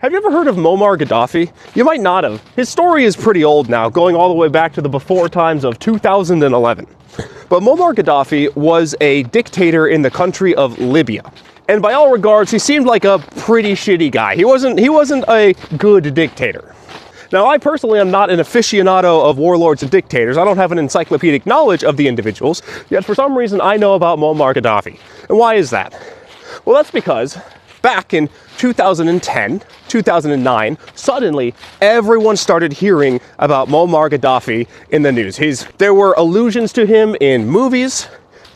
Have you ever heard of Muammar Gaddafi? You might not have. His story is pretty old now, going all the way back to the before times of 2011. But Muammar Gaddafi was a dictator in the country of Libya. And by all regards, he seemed like a pretty shitty guy. He wasn't a good dictator. Now, I personally am not an aficionado of warlords and dictators. I don't have an encyclopedic knowledge of the individuals, yet for some reason I know about Muammar Gaddafi. And why is that? Well, that's because back in 2010, 2009, suddenly everyone started hearing about Muammar Gaddafi in the news. There were allusions to him in movies.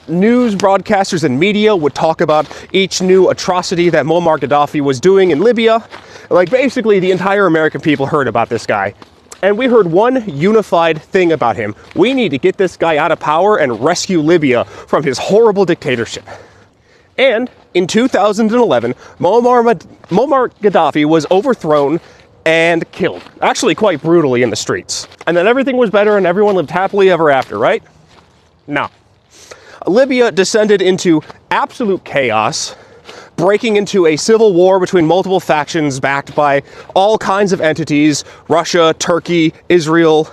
News broadcasters and media would talk about each new atrocity that Muammar Gaddafi was doing in Libya. Like, basically, the entire American people heard about this guy. And we heard one unified thing about him. We need to get this guy out of power and rescue Libya from his horrible dictatorship. And in 2011, Muammar Gaddafi was overthrown and killed. Actually, quite brutally in the streets. And then everything was better and everyone lived happily ever after, right? No. Libya descended into absolute chaos, breaking into a civil war between multiple factions backed by all kinds of entities, Russia, Turkey, Israel,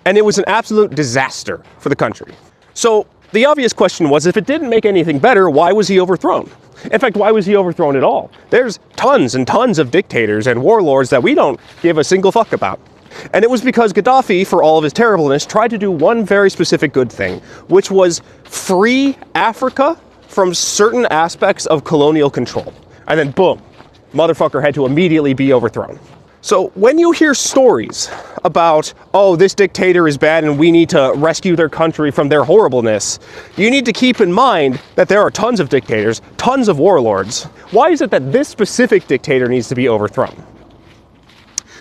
and it was an absolute disaster for the country. So the obvious question was, if it didn't make anything better, why was he overthrown? In fact, why was he overthrown at all? There's tons and tons of dictators and warlords that we don't give a single fuck about. And it was because Gaddafi, for all of his terribleness, tried to do one very specific good thing, which was free Africa from certain aspects of colonial control. And then boom, motherfucker had to immediately be overthrown. So when you hear stories about, oh, this dictator is bad and we need to rescue their country from their horribleness, you need to keep in mind that there are tons of dictators, tons of warlords. Why is it that this specific dictator needs to be overthrown?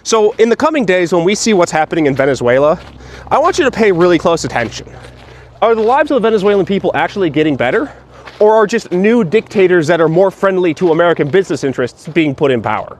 So in the coming days, when we see what's happening in Venezuela, I want you to pay really close attention. Are the lives of the Venezuelan people actually getting better? Or are just new dictators that are more friendly to American business interests being put in power?